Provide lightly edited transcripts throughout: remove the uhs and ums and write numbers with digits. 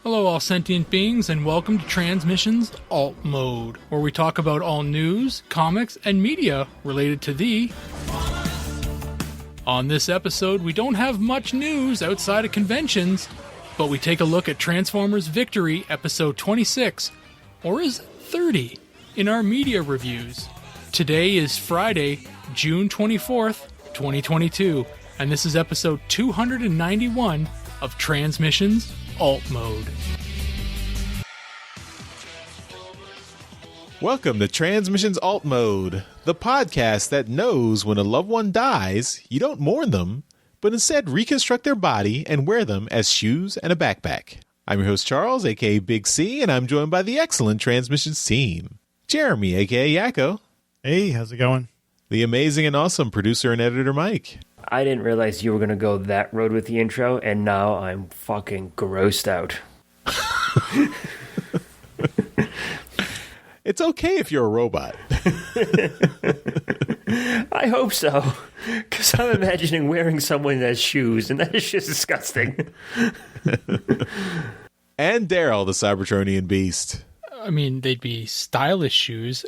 Hello, all sentient beings, and welcome to Transmission's Alt Mode, where we talk about all news, comics, and media related to thee. On this episode, we don't have much news outside of conventions, but we take a look at Transformers Victory, episode 26, or is it 30, in our media reviews. Today is Friday, June 24th, 2022, and this is episode 291 of Transmission's Alt Mode. Welcome to Transmission's Alt Mode, the podcast that knows when a loved one dies, you don't mourn them, but instead reconstruct their body and wear them as shoes and a backpack. I'm your host Charles, aka Big C, and I'm joined by the excellent Transmissions team. Jeremy, aka Yakko. Hey, how's it going? The amazing and awesome producer and editor Mike. I didn't realize you were going to go that road with the intro, and now I'm fucking grossed out. It's okay if you're a robot. I hope so, because I'm imagining wearing someone as shoes, and that is just disgusting. And Darryl, the Cybertronian beast. I mean, they'd be stylish shoes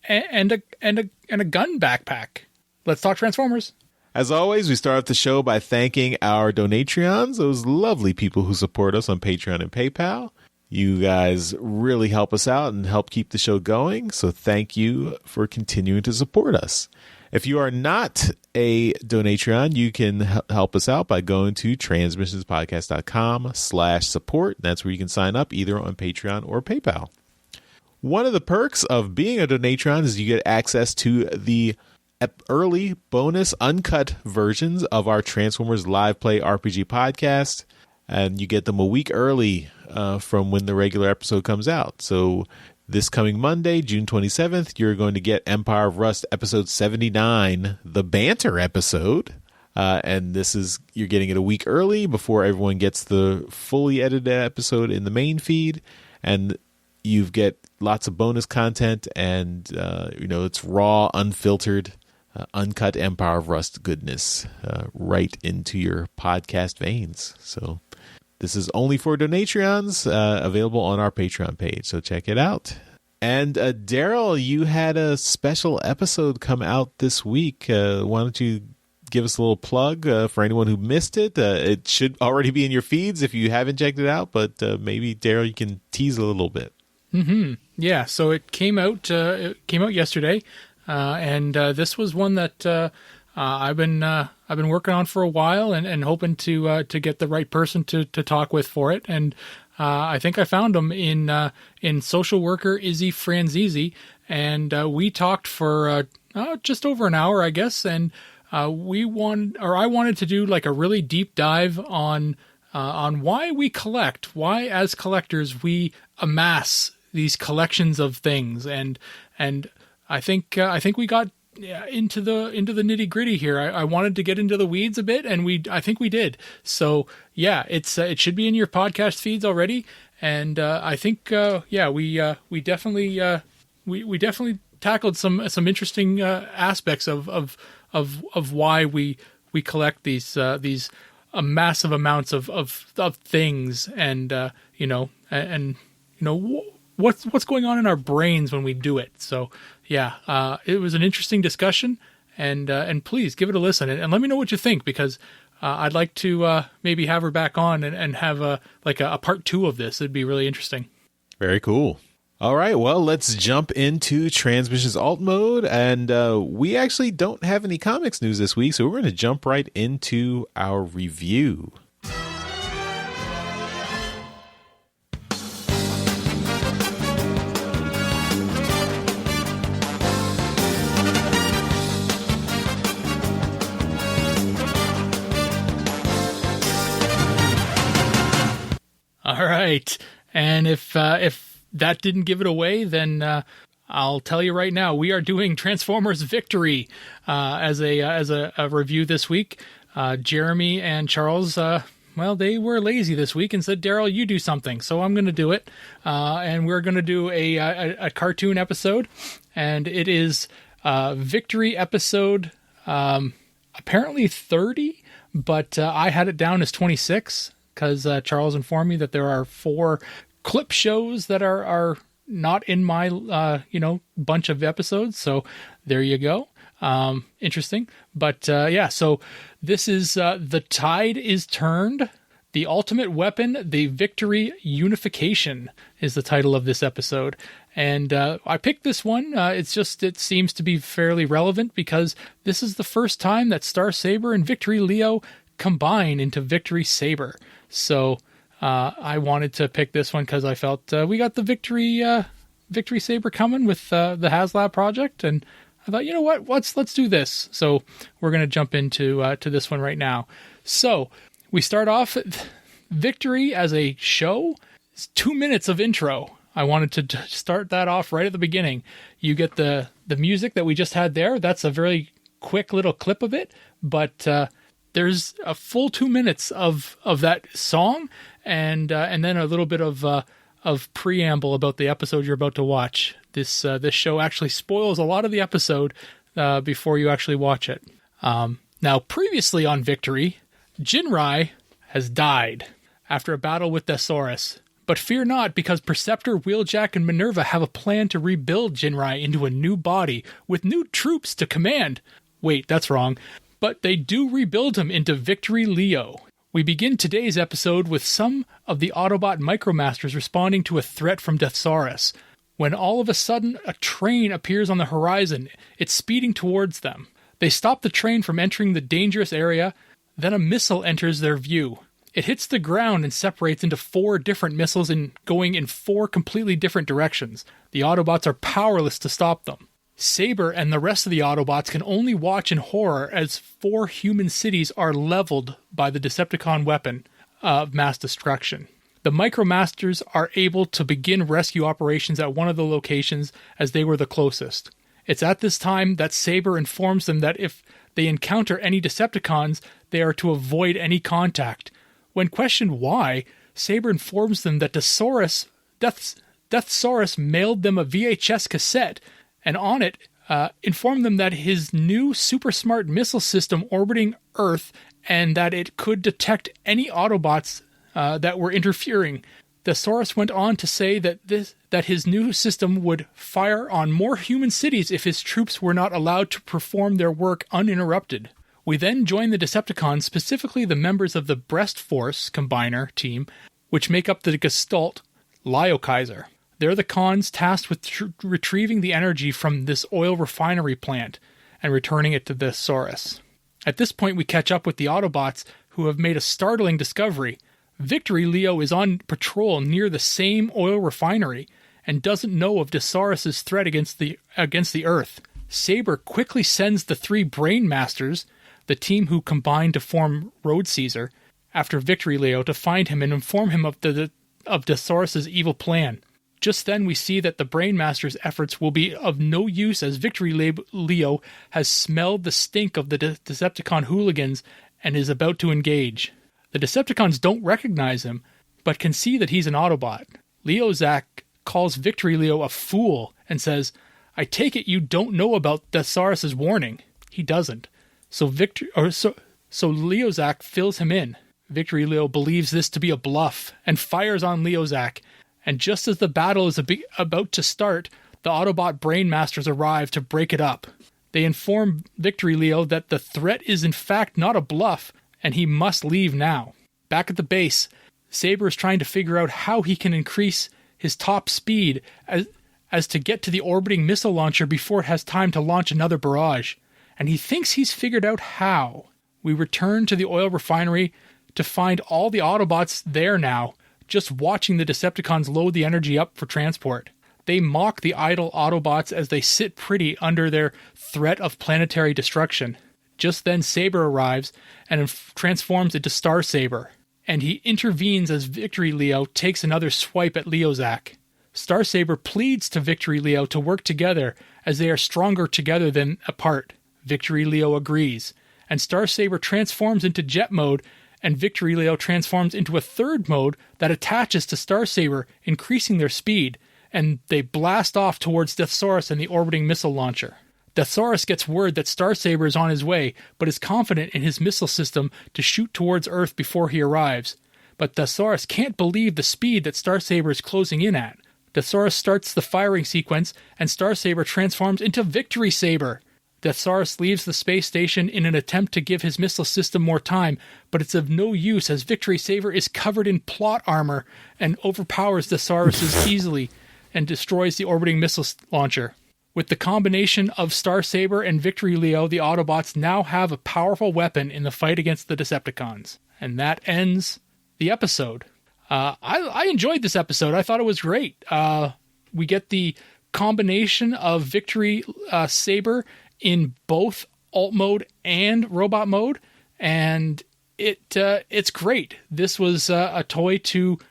and a gun backpack. Let's talk Transformers. As always, we start off the show by thanking our Donatreons, those lovely people who support us on Patreon and PayPal. You guys really help us out and help keep the show going, so thank you for continuing to support us. If you are not a Donatreon, you can help us out by going to transmissionspodcast.com/support. That's where you can sign up either on Patreon or PayPal. One of the perks of being a Donatreon is you get access to the early bonus uncut versions of our Transformers Live Play RPG podcast, and you get them a week early from when the regular episode comes out. So this coming Monday, June 27th, you're going to get Empire of Rust episode 79, the banter episode. And you're getting it a week early before everyone gets the fully edited episode in the main feed. And you get lots of bonus content, and it's raw, unfiltered, uncut Empire of Rust goodness right into your podcast veins. So this is only for Donatreons, available on our Patreon page, so check it out. And Darryl, you had a special episode come out this week. Why don't you give us a little plug for anyone who missed it? It should already be in your feeds if you haven't checked it out, but maybe, Darryl, you can tease a little bit. Mm-hmm. Yeah, so it came out yesterday. And this was one that I've been working on for a while and hoping to get the right person to talk with for it. And I think I found him in social worker Izzy Franzese, and we talked for just over an hour, I guess. And I wanted to do like a really deep dive on why we collect, why as collectors we amass these collections of things, and I think we got into the nitty gritty here. I wanted to get into the weeds a bit, and I think we did. So yeah, it should be in your podcast feeds already. And I think we definitely tackled some interesting aspects of why we collect these massive amounts of things, and what's going on in our brains when we do it. So yeah, it was an interesting discussion, and please give it a listen and let me know what you think, because I'd like to maybe have her back on and have a part 2 of this. It'd be really interesting. Very cool. All right, well, let's jump into Transmission's Alt Mode, and we actually don't have any comics news this week, so we're going to jump right into our review. All right, and if that didn't give it away, then I'll tell you right now, we are doing Transformers Victory as a review this week. Jeremy and Charles, they were lazy this week and said, Darryl, you do something, so I'm going to do it. And we're going to do a cartoon episode, and it is Victory episode apparently 30, but I had it down as 26. because Charles informed me that there are 4 clip shows that are not in my bunch of episodes. So there you go. Interesting. But so this is The Tide is Turned. The Ultimate Weapon, The Victory Unification is the title of this episode. And I picked this one. It seems to be fairly relevant because this is the first time that Star Saber and Victory Leo combine into Victory Saber. So I wanted to pick this one because I felt we got the Victory Saber coming with the HasLab project, and I thought, you know what, let's do this. So we're going to jump into to this one right now. So we start off Victory as a show. It's 2 minutes of intro. I wanted to start that off right at the beginning. You get the music that we just had there. That's a very quick little clip of it, but there's a full 2 minutes of that song, and then a little bit of preamble about the episode you're about to watch. This show actually spoils a lot of the episode before you actually watch it. Now, previously on Victory, Jinrai has died after a battle with Thesaurus. But fear not, because Perceptor, Wheeljack, and Minerva have a plan to rebuild Jinrai into a new body with new troops to command. Wait, that's wrong. But they do rebuild him into Victory Leo. We begin today's episode with some of the Autobot Micromasters responding to a threat from Thesaurus, when all of a sudden a train appears on the horizon. It's speeding towards them. They stop the train from entering the dangerous area. Then a missile enters their view. It hits the ground and separates into 4 different missiles going in 4 completely different directions. The Autobots are powerless to stop them. Saber and the rest of the Autobots can only watch in horror as 4 human cities are leveled by the Decepticon weapon of mass destruction. The Micromasters are able to begin rescue operations at one of the locations as they were the closest. It's at this time that Saber informs them that if they encounter any Decepticons, they are to avoid any contact. When questioned why, Saber informs them that Deathsaurus mailed them a VHS cassette, and on it informed them that his new super smart missile system orbiting Earth, and that it could detect any Autobots that were interfering. Thesaurus went on to say that his new system would fire on more human cities if his troops were not allowed to perform their work uninterrupted. We then join the Decepticons, specifically the members of the Breast Force Combiner team, which make up the Gestalt Lyokaiser. They're the cons tasked with retrieving the energy from this oil refinery plant and returning it to the Thesaurus. At this point, we catch up with the Autobots, who have made a startling discovery. Victory Leo is on patrol near the same oil refinery and doesn't know of Thesaurus' threat against the Earth. Saber quickly sends the 3 Brain Masters, the team who combined to form Road Caesar, after Victory Leo to find him and inform him of Thesaurus' evil plan. Just then we see that the Brain Masters' efforts will be of no use, as Victory Leo has smelled the stink of the Decepticon hooligans and is about to engage. The Decepticons don't recognize him, but can see that he's an Autobot. Leozak calls Victory Leo a fool and says, "I take it you don't know about Thesaurus' warning." He doesn't. So Leozak fills him in. Victory Leo believes this to be a bluff and fires on Leozak. And just as the battle is about to start, the Autobot Brain Masters arrive to break it up. They inform Victory Leo that the threat is in fact not a bluff, and he must leave now. Back at the base, Saber is trying to figure out how he can increase his top speed as to get to the orbiting missile launcher before it has time to launch another barrage. And he thinks he's figured out how. We return to the oil refinery to find all the Autobots there now, just watching the Decepticons load the energy up for transport. They mock the idle Autobots as they sit pretty under their threat of planetary destruction. Just then Saber arrives and transforms into Star Saber, and he intervenes as Victory Leo takes another swipe at Leozak. Star Saber pleads to Victory Leo to work together, as they are stronger together than apart. Victory Leo agrees, and Star Saber transforms into jet mode, and Victory Leo transforms into a third mode that attaches to Star Saber, increasing their speed, and they blast off towards Deathsaurus and the orbiting missile launcher. Deathsaurus gets word that Star Saber is on his way, but is confident in his missile system to shoot towards Earth before he arrives. but Thesaurus can't believe the speed that Starsaber is closing in at. Thesaurus starts the firing sequence, and Starsaber transforms into Victory Saber. Thesaurus leaves the space station in an attempt to give his missile system more time, but it's of no use as Victory Saber is covered in plot armor and overpowers Thesaurus easily and destroys the orbiting missile launcher. With the combination of Starsaber and Victory Leo, the Autobots now have a powerful weapon in the fight against the Decepticons. And that ends the episode. I enjoyed this episode. I thought it was great. We get the combination of Victory Saber in both alt mode and robot mode, and it's great. This was a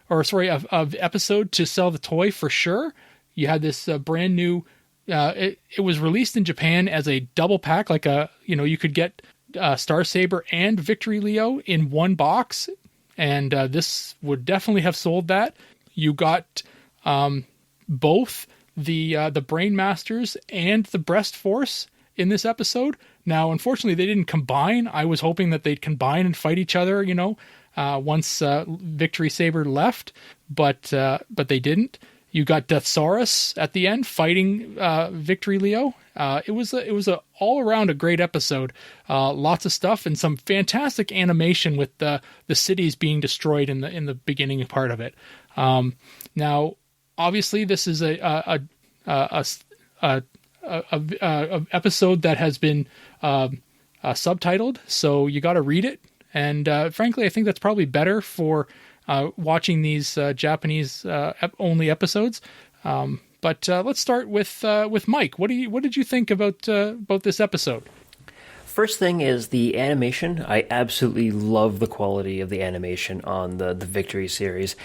episode to sell the toy for sure. You had this brand new. It was released in Japan as a double pack, you could get Starsaber and Victory Leo in one box, and this would definitely have sold that. You got both the Brain Masters and the Breast Force in this episode. Now, unfortunately, they didn't combine. I was hoping that they'd combine and fight each other, once Victory Saber left, but they didn't. You got Deathsaurus at the end fighting Victory Leo. It was a all around a great episode. Lots of stuff and some fantastic animation with the cities being destroyed in the beginning part of it. Now, obviously, this is a episode that has been subtitled, so you got to read it. And frankly, I think that's probably better for watching these Japanese only episodes. But let's start with Mike. What did you think about this episode? First thing is the animation. I absolutely love the quality of the animation on the Victory series.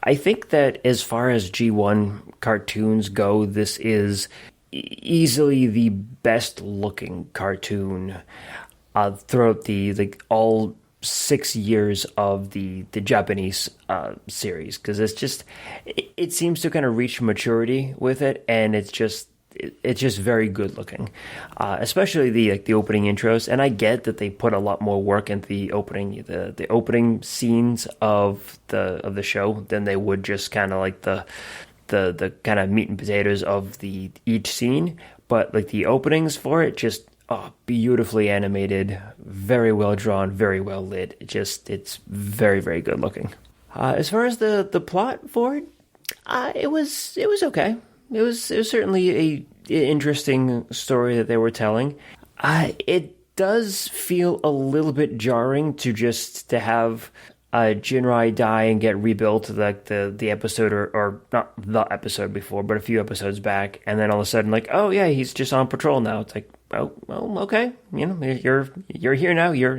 I think that as far as G1 cartoons go, this is easily the best looking cartoon throughout the all 6 years of the Japanese series, because it seems to kind of reach maturity with it, and it's just very good looking, especially the opening intros. And I get that they put a lot more work into the opening scenes of the show than they would just kind of like the kind of meat and potatoes of each scene, but like the openings for it just beautifully animated, very well drawn, very well lit. It's very, very good looking. As far as the plot for it, it was okay. It was certainly a interesting story that they were telling. It does feel a little bit jarring to have Jinrai die and get rebuilt like the episode or not the episode before, but a few episodes back, and then all of a sudden like, oh yeah, he's just on patrol now. It's like, oh well, okay, you're here now. You're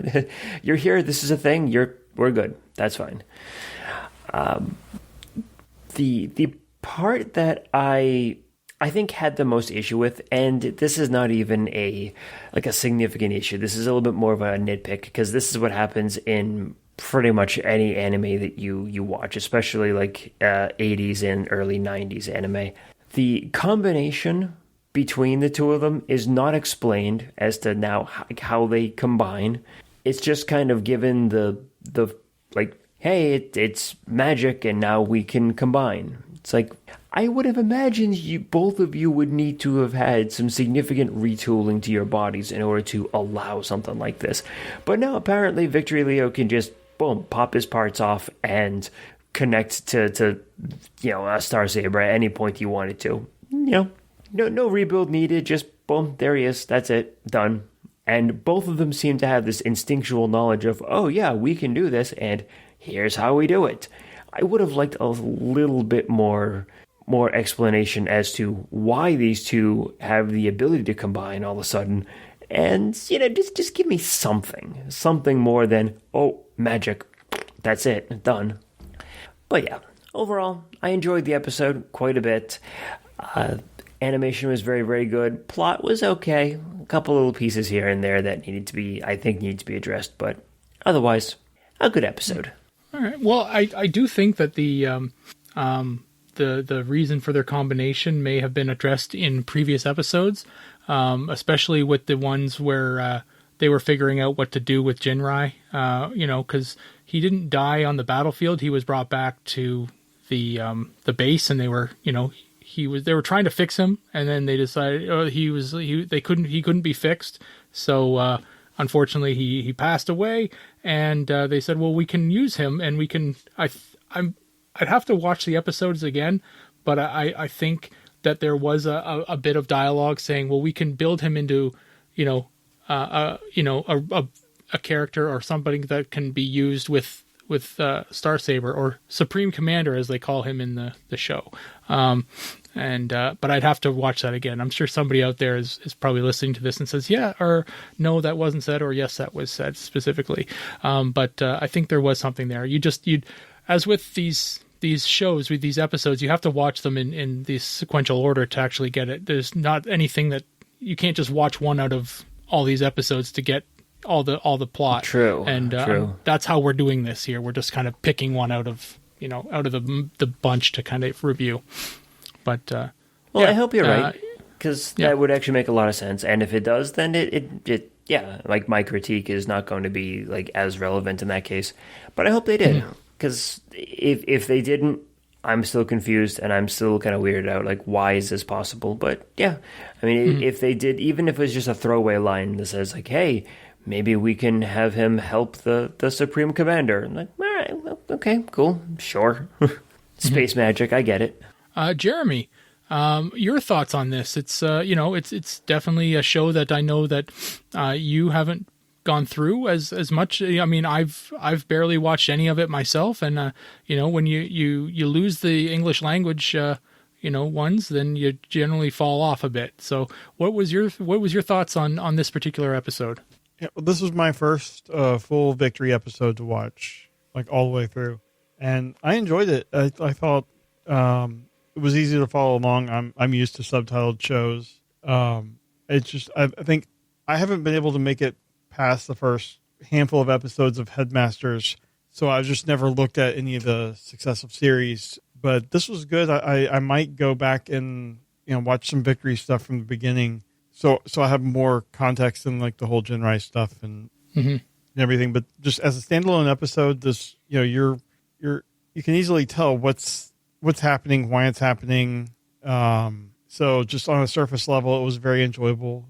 here. This is a thing. We're good. That's fine. The part that I think had the most issue with, and this is not even a significant issue. This is a little bit more of a nitpick, because this is what happens in pretty much any anime that you watch, especially like 80s and early 90s anime. The combination between the two of them is not explained as to now how they combine. It's just kind of given the like, hey, it's magic and now we can combine. It's like, I would have imagined both of you would need to have had some significant retooling to your bodies in order to allow something like this. But no, apparently Victory Leo can just, boom, pop his parts off and connect to a Starsaber at any point you wanted to. No rebuild needed, just boom, there he is, that's it, done. And both of them seem to have this instinctual knowledge of, oh yeah, we can do this, and here's how we do it. I would have liked a little bit more explanation as to why these two have the ability to combine all of a sudden. And, just give me something more than, oh, magic, that's it, done. But yeah, overall, I enjoyed the episode quite a bit. Animation was very, very good. Plot was okay. A couple little pieces here and there that need to be addressed, but otherwise, a good episode. All right. Well, I do think that the reason for their combination may have been addressed in previous episodes, especially with the ones where they were figuring out what to do with Jinrai. Because he didn't die on the battlefield. He was brought back to the base, and they were, they were trying to fix him, and then they decided he couldn't be fixed. So unfortunately, he passed away, and they said, well, we can use him, and we can. I'd have to watch the episodes again, but I think that there was a bit of dialogue saying, well, we can build him into, a character or somebody that can be used with Star Saber, or Supreme Commander as they call him in the show. But I'd have to watch that again. I'm sure somebody out there is probably listening to this and says, yeah, or no, that wasn't said, or yes, that was said specifically. But I think there was something there. As with these shows, with these episodes, you have to watch them in the sequential order to actually get it. There's not anything that you can't just watch one out of all these episodes to get all the plot. True. And true. That's how we're doing this here. We're just kind of picking one out of the bunch to kind of review. But I hope you're right, because that would actually make a lot of sense. And if it does, then it like my critique is not going to be like as relevant in that case. But I hope they did, because if they didn't, I'm still confused and I'm still kind of weirded out. Like, why is this possible? But yeah, I mean, if they did, even if it was just a throwaway line that says like, hey, maybe we can have him help the Supreme Commander. I'm like, all right, well, okay, cool, sure. Space magic, I get it. Jeremy, your thoughts on this? It's it's definitely a show that I know that you haven't gone through as much. I mean, I've barely watched any of it myself, and when you lose the English language ones, then you generally fall off a bit. So what was your thoughts on this particular episode? Yeah, well, this was my first full Victory episode to watch, like all the way through, and I enjoyed it. I thought it was easy to follow along. I'm used to subtitled shows. It's just I think I haven't been able to make it past the first handful of episodes of Headmasters, so I've just never looked at any of the successive series. But this was good. I might go back and watch some Victory stuff from the beginning. So I have more context in like the whole Jinrai stuff and everything. But just as a standalone episode, this you can easily tell what's happening, why it's happening. So just on a surface level, it was very enjoyable.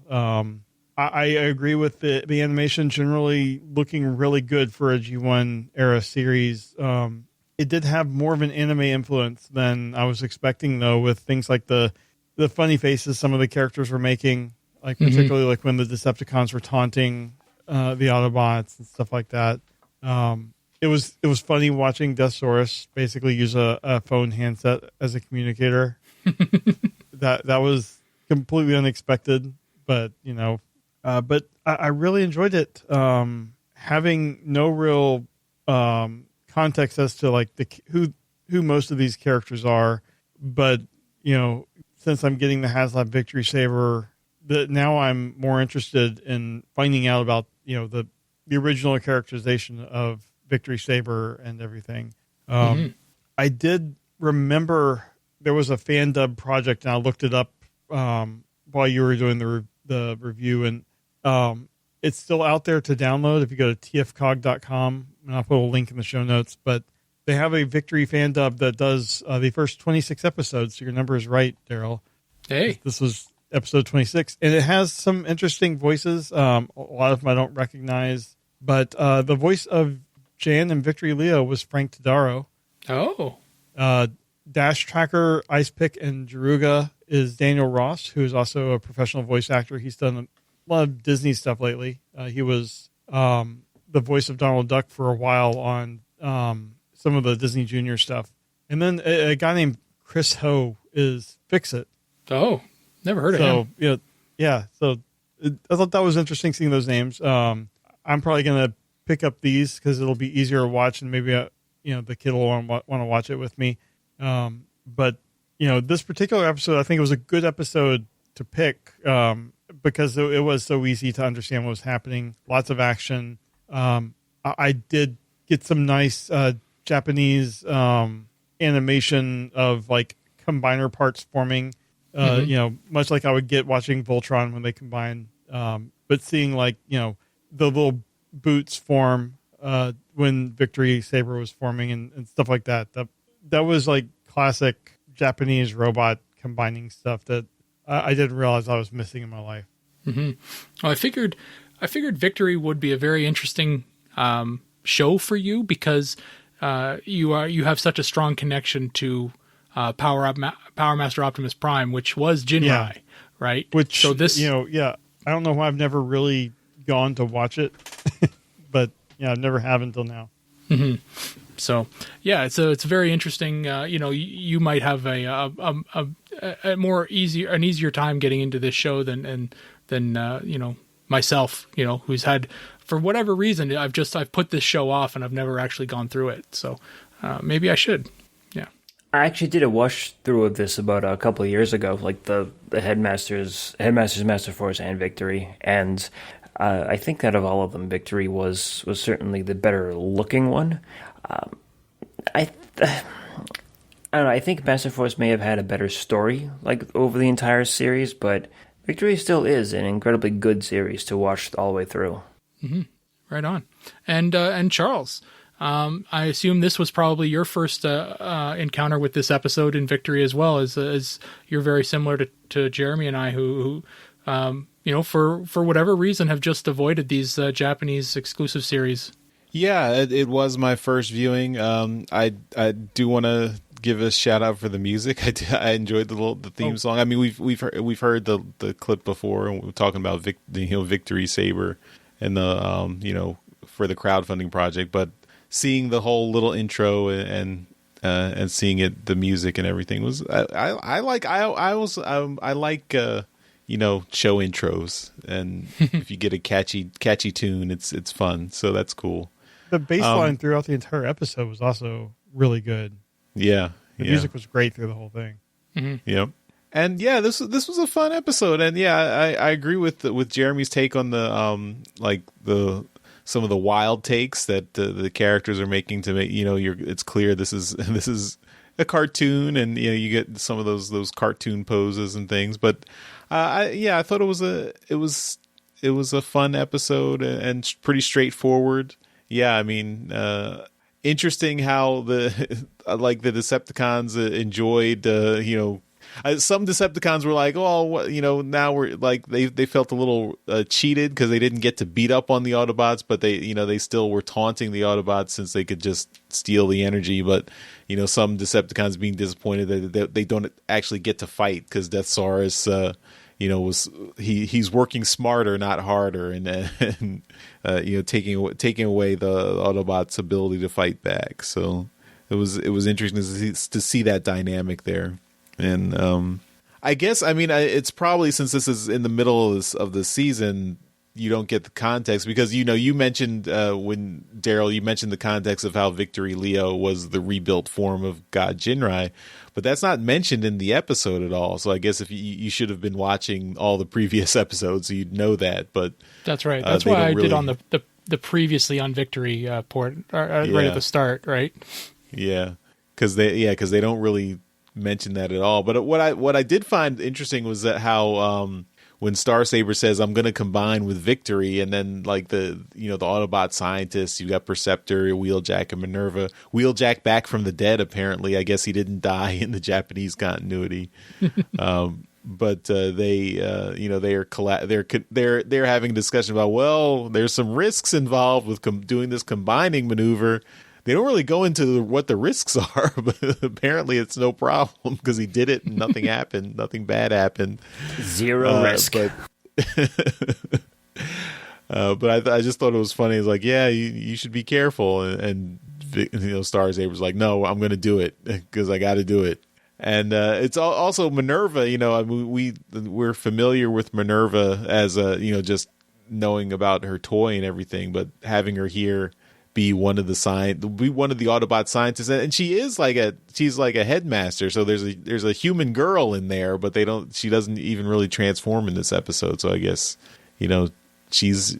I agree with the animation generally looking really good for a G1 era series. It did have more of an anime influence than I was expecting, though, with things like the funny faces some of the characters were making. Like particularly like when the Decepticons were taunting the Autobots and stuff like that. It was funny watching Deathsaurus basically use a phone handset as a communicator. that was completely unexpected, but but I really enjoyed it. Having no real context as to like who most of these characters are, but since I'm getting the HasLab Victory Saber. Now I'm more interested in finding out about the original characterization of Victory Saber and everything. I did remember there was a fan dub project, and I looked it up while you were doing the review, and it's still out there to download if you go to tfcog.com, and I'll put a link in the show notes. But they have a Victory fan dub that does the first 26 episodes. So your number is right, Darryl. Hey, this was episode 26, and it has some interesting voices. A lot of them I don't recognize, but the voice of Jan and Victory Leo was Frank Todaro. Oh. Dash Tracker, Ice Pick, and Jaruga is Daniel Ross, who is also a professional voice actor. He's done a lot of Disney stuff lately. He was the voice of Donald Duck for a while on some of the Disney Junior stuff. And then a guy named Chris Ho is Fix-It. Oh. Never heard of him. Yeah. So I thought that was interesting seeing those names. I'm probably going to pick up these because it'll be easier to watch, and maybe the kid will want to watch it with me. But this particular episode, I think it was a good episode to pick because it was so easy to understand what was happening. Lots of action. I did get some nice Japanese animation of like combiner parts forming. Much like I would get watching Voltron when they combine, but seeing like, the little boots form, when Victory Saber was forming and stuff like that. That was like classic Japanese robot combining stuff that I didn't realize I was missing in my life. Mm-hmm. Well, I figured Victory would be a very interesting show for you because you have such a strong connection to Power Master Optimus Prime, which was Jinrai, right? Which, so this, I don't know why I've never really gone to watch it, but I never have until now. Mm-hmm. So it's very interesting. You might have an easier time getting into this show than myself. Who's had, for whatever reason, I've put this show off and I've never actually gone through it. So maybe I should. Yeah. I actually did a wash through of this about a couple of years ago, like the Headmasters, Master Force, and Victory, and I think that of all of them, Victory was certainly the better looking one. I don't know. I think Master Force may have had a better story, like over the entire series, but Victory still is an incredibly good series to watch all the way through. Mm-hmm. Right on. And Charles, I assume this was probably your first encounter with this episode in Victory as well, as you're very similar to Jeremy and I, who for whatever reason have just avoided these Japanese exclusive series. Yeah, it was my first viewing. I do want to give a shout out for the music. I enjoyed the theme song. I mean, we've heard the clip before, and we're talking about Victory Saber and the for the crowdfunding project, but seeing the whole little intro and seeing the music and everything was I like show intros, and if you get a catchy tune, it's fun. So that's cool. The bass line throughout the entire episode was also really good. Yeah. The music was great through the whole thing. Mm-hmm. Yep. And this was a fun episode, and I agree with Jeremy's take on the some of the wild takes that the characters are making to make it's clear this is a cartoon, and you get some of those cartoon poses and things, but I thought it was a fun episode and pretty straightforward. Yeah, I mean, interesting how the Decepticons enjoyed, some Decepticons were like, oh, now we're like, they felt a little cheated because they didn't get to beat up on the Autobots, but they still were taunting the Autobots since they could just steal the energy. But, some Decepticons being disappointed that they don't actually get to fight because Death Saurus, he's working smarter, not harder, and taking away the Autobots' ability to fight back. So it was interesting to see that dynamic there. And I guess, it's probably, since this is in the middle of the season, you don't get the context because you mentioned when Darryl, you mentioned the context of how Victory Leo was the rebuilt form of God Jinrai, but that's not mentioned in the episode at all. So I guess if you should have been watching all the previous episodes, so you'd know that. But that's right. That's why I did on the previously on Victory port right at the start, right? Yeah, because they don't really mention that at all. But what I did find interesting was that how when Star Saber says, I'm going to combine with Victory, and then like the Autobot scientists, you got Perceptor, Wheeljack, and Minerva. Wheeljack back from the dead, apparently. I guess he didn't die in the Japanese continuity. But they're having a discussion about, well, there's some risks involved with doing this combining maneuver. They don't really go into what the risks are, but apparently it's no problem because he did it and nothing happened. Nothing bad happened. Zero risk. But I just thought it was funny. It's like, yeah, you should be careful. And Star Saber's like, no, I'm going to do it because I got to do it. And it's also Minerva. We're familiar with Minerva as just knowing about her toy and everything, but having her here be one of the Autobot scientists, and she's like a headmaster. So there's a human girl in there, but she doesn't even really transform in this episode. So I guess she's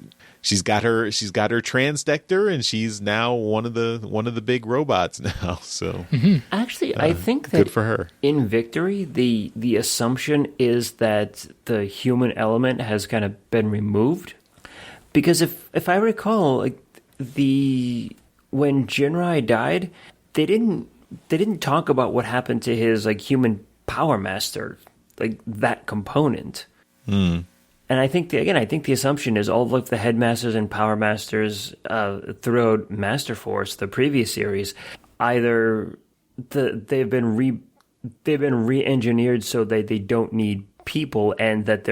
got her transdector, and she's now one of the big robots now. So actually, I think that good for her. In Victory, the assumption is that the human element has kind of been removed, because if I recall, like when Jinrai died, they didn't talk about what happened to his like human power master, like that component. And I think the assumption is all of the headmasters and power masters throughout Master Force, the previous series, either they've been re-engineered so that they don't need people, and that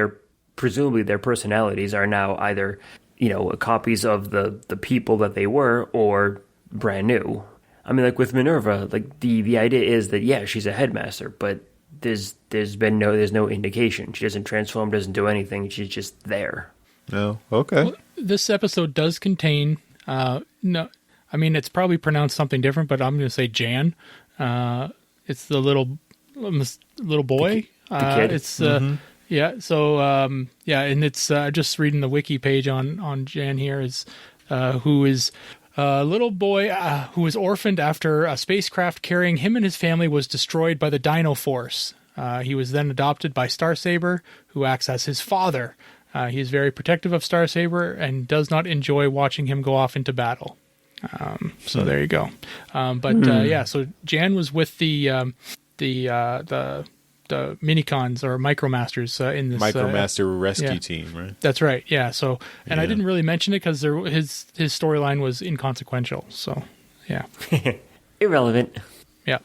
presumably their personalities are now either, you know, copies of the people that they were, or brand new. I mean, like with Minerva, like the idea is that, yeah, she's a headmaster, but there's no indication. She doesn't transform, doesn't do anything. She's just there. No. Okay. Well, this episode does contain, no, I mean, it's probably pronounced something different, but I'm going to say Jan. It's the little boy. The kid. It's, yeah. So, yeah. And it's, just reading the wiki page on Jan here is, who is a little boy, who was orphaned after a spacecraft carrying him and his family was destroyed by the Dino Force. He was then adopted by Starsaber, who acts as his father. He is very protective of Starsaber and does not enjoy watching him go off into battle. So there you go. Yeah, so Jan was with the minicons or micromasters in this Micromaster rescue team, right? That's right. Yeah. So, and I didn't really mention it because his storyline was inconsequential. So, yeah, Irrelevant. yeah.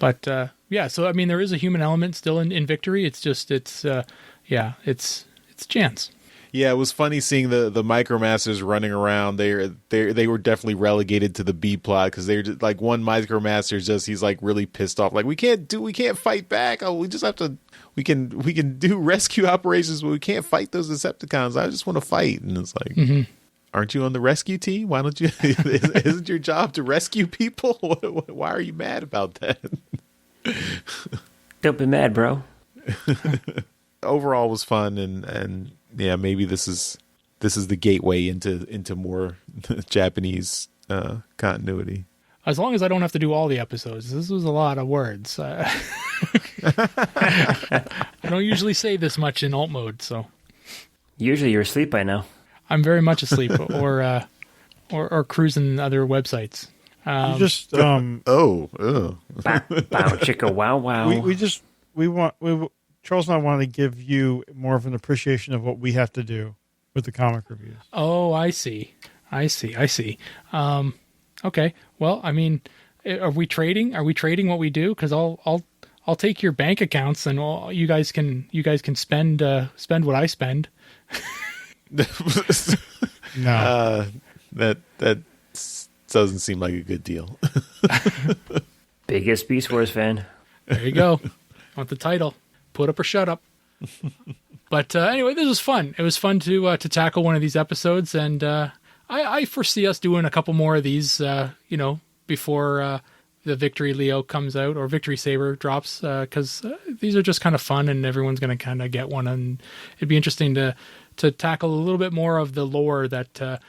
But yeah, so I mean, there is a human element still in Victory. It's just it's Jan's. Yeah, it was funny seeing the Micromasters running around. They were definitely relegated to the B plot because they're just, like, one Micromaster he's like really pissed off. Like, we can't fight back. Oh, we just have to. We can do rescue operations, but we can't fight those Decepticons. I just want to fight, and it's like, aren't you on the rescue team? Why don't you? Isn't your job to rescue people? Why are you mad about that? Don't be mad, bro. Overall was fun, and yeah, maybe this is the gateway into more Japanese continuity. As long as I don't have to do all the episodes. This was a lot of words. I don't usually say this much in alt mode, so Usually you're asleep by now. I'm very much asleep or cruising other websites. You just Bow, chicka, wow, wow. Charles and I want to give you more of an appreciation of what we have to do with the comic reviews. Oh, I see. Okay. Well, I mean, are we trading? Are we trading what we do? Because I'll take your bank accounts, and you guys can spend what I spend. No, that doesn't seem like a good deal. Biggest Beast Wars fan. There you go. Want the title? Put up or shut up. But anyway, this was fun. It was fun to tackle one of these episodes, and I foresee us doing a couple more of these, before the Victory Leo comes out or Victory Saber drops, because these are just kind of fun, and everyone's going to kind of get one, and it'd be interesting to tackle a little bit more of the lore that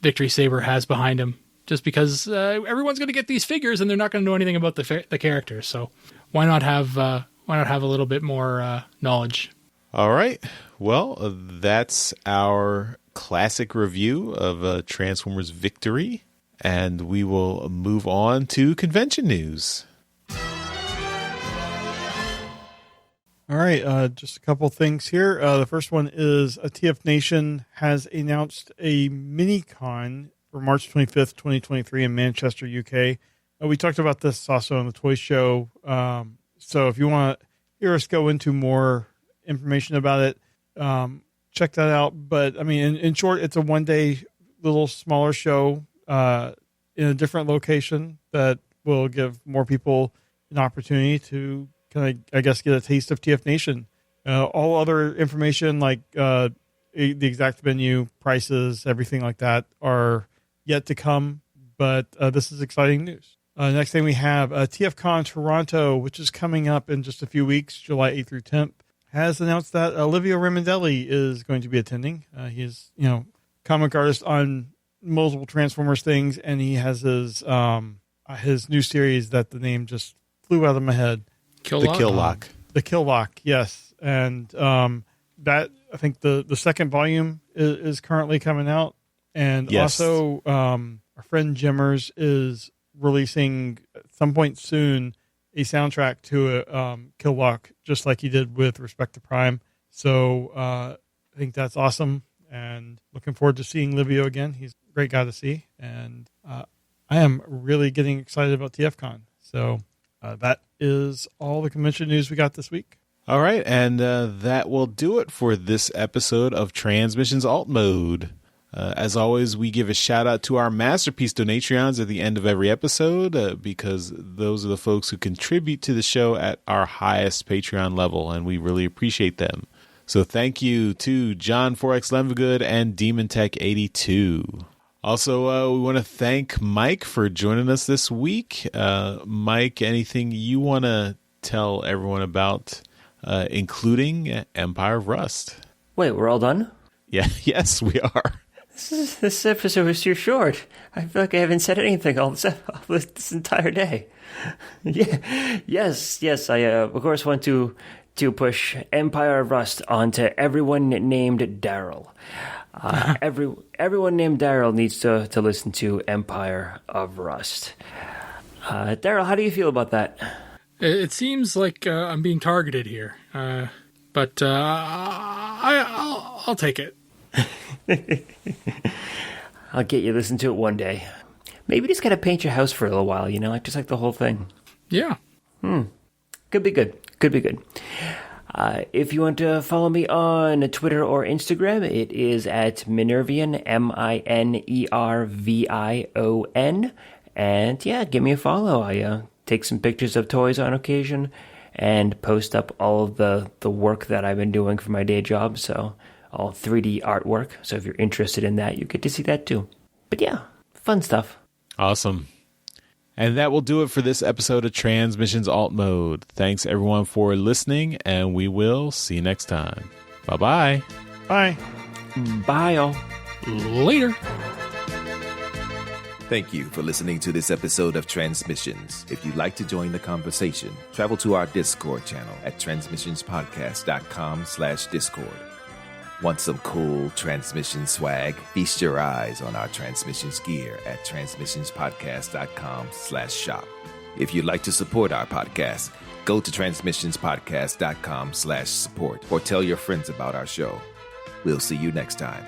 Victory Saber has behind him, just because everyone's going to get these figures, and they're not going to know anything about the characters. So why not have a little bit more knowledge? All right. Well, that's our classic review of Transformers Victory, and we will move on to convention news. all right. Just a couple things here. The first one is TFNation has announced a mini con for March 25th, 2023 in Manchester, UK. We talked about this also on the toy show. So if you want to hear us go into more information about it, check that out. But I mean, in short, it's a one-day little smaller show in a different location that will give more people an opportunity to kind of, I guess, get a taste of TFNation. All other information like the exact venue, prices, everything like that are yet to come. But this is exciting news. Next thing we have TFcon Toronto, which is coming up in just a few weeks, July 8th through 10th, has announced that Livio Ramondelli is going to be attending. He is, comic artist on multiple Transformers things, and he has his new series that the name just flew out of my head. Kill-Lock. The Kill-Lock, yes. And that, I think the second volume is currently coming out. And Yes. also, our friend Jimmers is releasing at some point soon a soundtrack to a Kill Walk, just like he did with Respect to Prime. So I think that's awesome, and looking forward to seeing Livio again. He's a great guy to see, and I am really getting excited about TFcon. So that is all the convention news we got this week. All right, and that will do it for this episode of Transmissions Alt Mode. As always, we give a shout out to our Masterpiece Donatreons at the end of every episode because those are the folks who contribute to the show at our highest Patreon level, and we really appreciate them. So thank you to John 4X Lemvagood and Demon Tech 82. Also, we want to thank Mike for joining us this week. Mike, anything you want to tell everyone about, including Empire of Rust? Wait, we're all done? Yeah, yes, we are. This episode was too short. I feel like I haven't said anything all this entire day. Yes. I of course want to push Empire of Rust onto everyone named Darryl. Everyone named Darryl needs to listen to Empire of Rust. Darryl, how do you feel about that? It seems like I'm being targeted here, but I'll take it. I'll get you to listen to it one day. Maybe just gotta paint your house for a little while, just like the whole thing. Yeah. Could be good. If you want to follow me on Twitter or Instagram, it is at Minervion, Minervion. And yeah, give me a follow. I take some pictures of toys on occasion and post up all of the work that I've been doing for my day job. So all 3D artwork. So if you're interested in that, you get to see that too. But yeah, fun stuff. Awesome. And that will do it for this episode of Transmissions Alt Mode. Thanks everyone for listening, and we will see you next time. Bye-bye. Bye. Bye, all. Later. Thank you for listening to this episode of Transmissions. If you'd like to join the conversation, travel to our Discord channel at transmissionspodcast.com/Discord. Want some cool transmission swag? Feast your eyes on our transmissions gear at transmissionspodcast.com/shop. If you'd like to support our podcast, go to transmissionspodcast.com/support or tell your friends about our show. We'll see you next time.